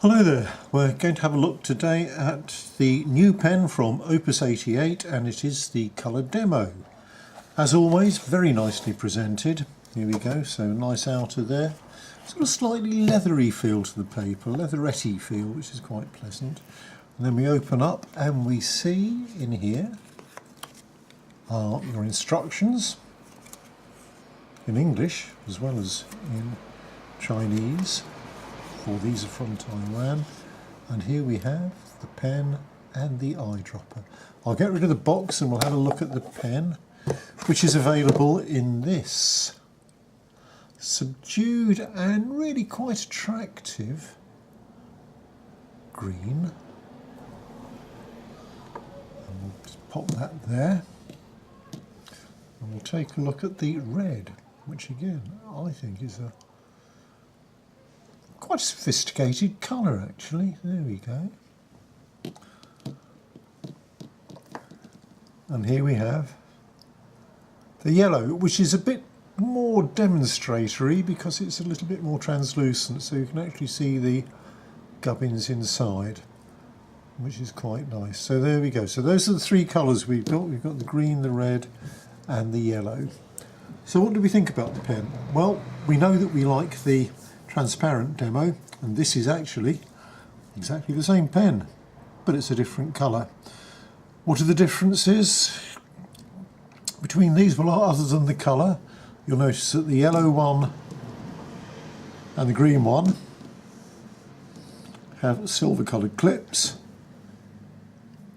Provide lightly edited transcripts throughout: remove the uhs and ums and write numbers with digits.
Hello there, we're going to have a look today at the new pen from Opus 88 and it is the colour demo. As always, very nicely presented. Here we go, so nice outer there. Sort of slightly leathery feel to the paper, leatheretty feel, which is quite pleasant. And then we open up and we see in here are your instructions in English as well as in Chinese. These are from Taiwan, and here we have the pen and the eyedropper. I'll get rid of the box and we'll have a look at the pen, which is available in this subdued and really quite attractive green. And we'll just pop that there, and we'll take a look at the red, which again I think is a quite a sophisticated colour actually. There we go. And here we have the yellow, which is a bit more demonstratory because it's a little bit more translucent, so you can actually see the gubbins inside, which is quite nice. So there we go. So those are the three colours we've got. We've got the green, the red and the yellow. So what do we think about the pen? Well, we know that we like the transparent demo, and this is actually exactly the same pen, but it's a different colour. What are the differences between these? Well, other than the colour, you'll notice that the yellow one and the green one have silver coloured clips,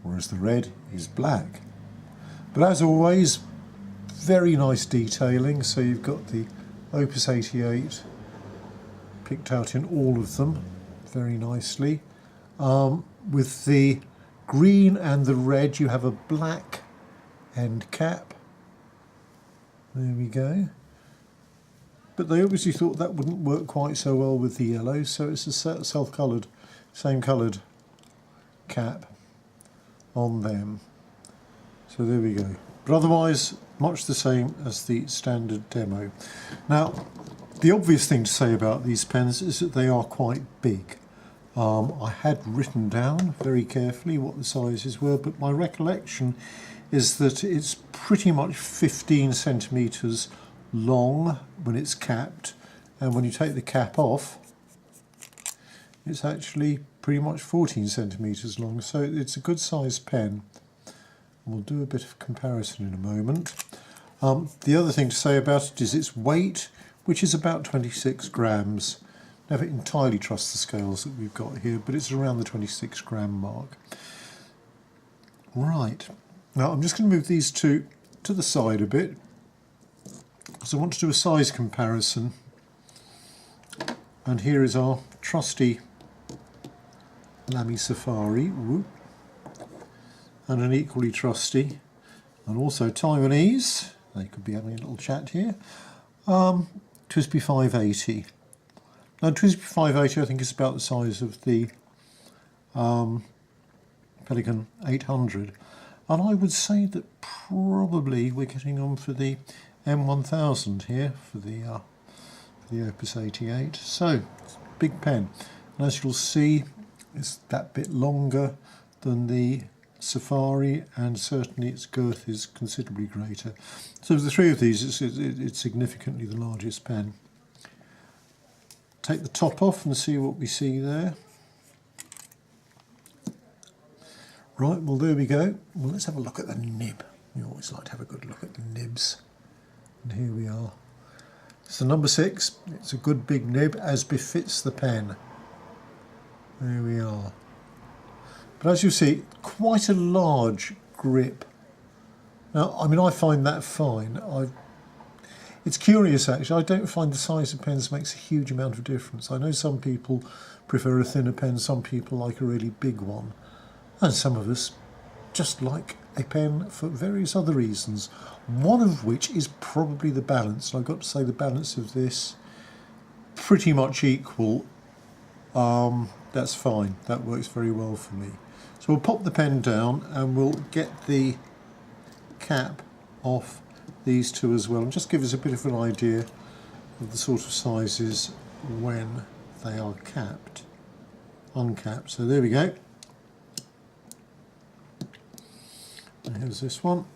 whereas the red is black. But as always, very nice detailing. So you've got the Opus 88 picked out in all of them very nicely. With the green and the red you have a black end cap. There we go. But they obviously thought that wouldn't work quite so well with the yellow, so it's a self-coloured, same coloured cap on them. So there we go. But otherwise much the same as the standard demo. Now, the obvious thing to say about these pens is that they are quite big. I had written down very carefully what the sizes were, but my recollection is that it's pretty much 15 centimetres long when it's capped, and when you take the cap off it's actually pretty much 14 centimetres long, so it's a good sized pen. We'll do a bit of comparison in a moment. The other thing to say about it is its weight, which is about 26 grams. Never entirely trust the scales that we've got here, but it's around the 26 gram mark. Right, now I'm just going to move these two to the side a bit, because I want to do a size comparison. And here is our trusty Lamy Safari, whoop, and an equally trusty and also Taiwanese, they could be having a little chat here, TWSBI 580. Now TWSBI 580 I think is about the size of the Pelican 800, and I would say that probably we're getting on for the M1000 here for the Opus 88. So it's a big pen, and as you'll see it's that bit longer than the Safari, and certainly its girth is considerably greater. So of the three of these, it's significantly the largest pen. Take the top off and see what we see there. Right, well there we go. Well, let's have a look at the nib. We always like to have a good look at the nibs. And here we are. It's the number 6. It's a good big nib, as befits the pen. There we are. But as you see, quite a large grip. Now, I mean, I find that fine. It's curious actually, I don't find the size of pens makes a huge amount of difference. I know some people prefer a thinner pen, some people like a really big one, and some of us just like a pen for various other reasons, one of which is probably the balance. And I've got to say the balance of this, pretty much equal. That's fine, that works very well for me. So we'll pop the pen down and we'll get the cap off these two as well, and just give us a bit of an idea of the sort of sizes when they are capped. uncapped. So there we go. And here's this one.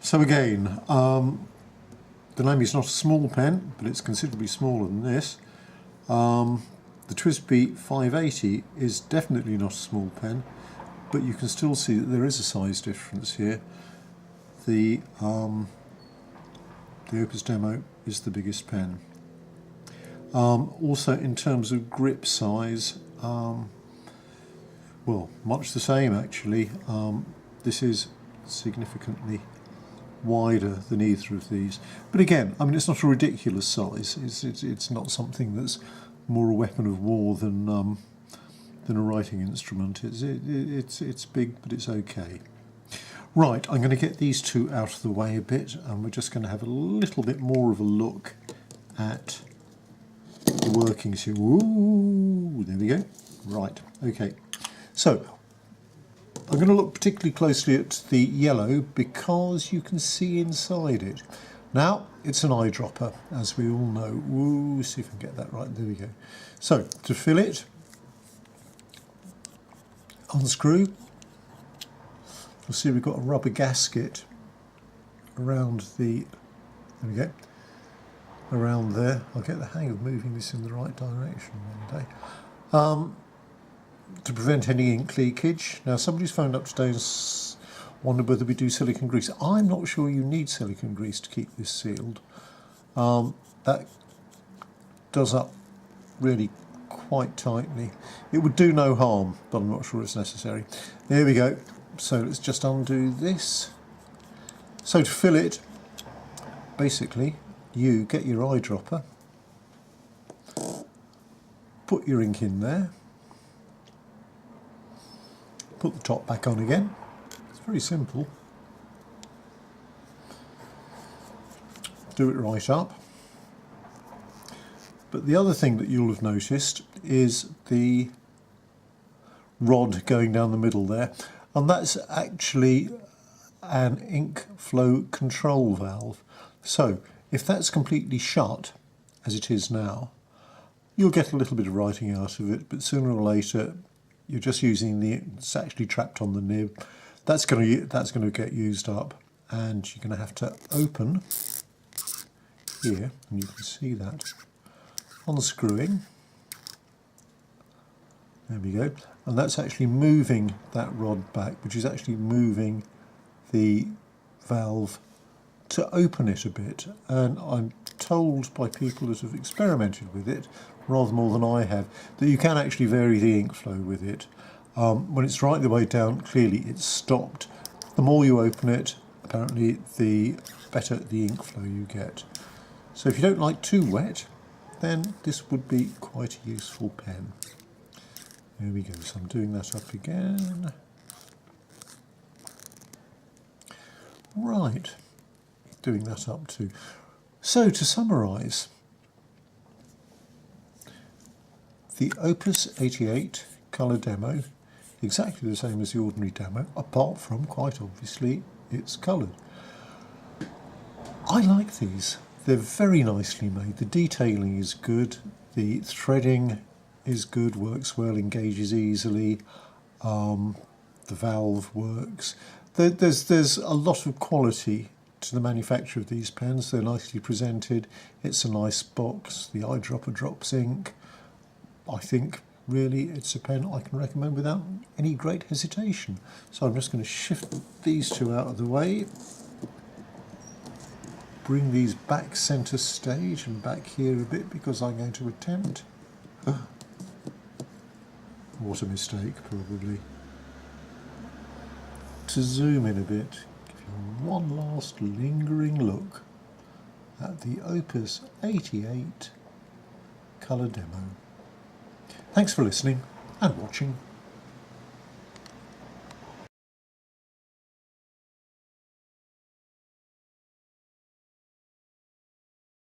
So again, the name is not a small pen, but it's considerably smaller than this. The TWSBI 580 is definitely not a small pen, but you can still see that there is a size difference here. The OPUS Demo is the biggest pen. Also in terms of grip size, well, much the same actually. This is significantly wider than either of these. But again, I mean, it's not a ridiculous size. It's not something that's more a weapon of war than a writing instrument. It's big, but it's okay. Right, I'm going to get these two out of the way a bit, and we're just going to have a little bit more of a look at the workings here. Ooh, there we go. Right, okay. So I'm going to look particularly closely at the yellow because you can see inside it. Now, it's an eyedropper, as we all know. Ooh, see if I can get that right. There we go. So, to fill it, unscrew. You'll see we've got a rubber gasket around the, there we go, around there. I'll get the hang of moving this in the right direction one day. To prevent any ink leakage. Now somebody's phoned up today and wondered whether we do silicone grease. I'm not sure you need silicone grease to keep this sealed. That does up really quite tightly. It would do no harm, but I'm not sure it's necessary. There we go. So let's just undo this. So to fill it, basically you get your eyedropper, put your ink in there, put the top back on again. It's very simple. Do it right up. But the other thing that you'll have noticed is the rod going down the middle there, and that's actually an ink flow control valve. So if that's completely shut, as it is now, you'll get a little bit of writing out of it, but sooner or later you're just using it's actually trapped on the nib. That's going to get used up, and you're going to have to open here, and you can see that unscrewing. There we go, and that's actually moving that rod back, which is actually moving the valve to open it a bit. And I'm told by people that have experimented with it rather more than I have, that you can actually vary the ink flow with it. When it's right the way down, clearly it's stopped. The more you open it, apparently the better the ink flow you get. So if you don't like too wet, then this would be quite a useful pen. There we go, so I'm doing that up again. Right, doing that up too. So to summarise, the OPUS 88 colour demo, exactly the same as the ordinary demo, apart from, quite obviously, it's coloured. I like these. They're very nicely made. The detailing is good. The threading is good, works well, engages easily. The valve works. There's a lot of quality to the manufacture of these pens. They're nicely presented. It's a nice box. The eyedropper drops ink. I think really it's a pen I can recommend without any great hesitation. So I'm just going to shift these two out of the way, bring these back centre stage and back here a bit because I'm going to attempt, what a mistake probably, to zoom in a bit, give you one last lingering look at the OPUS 88 colour demo. Thanks for listening and watching.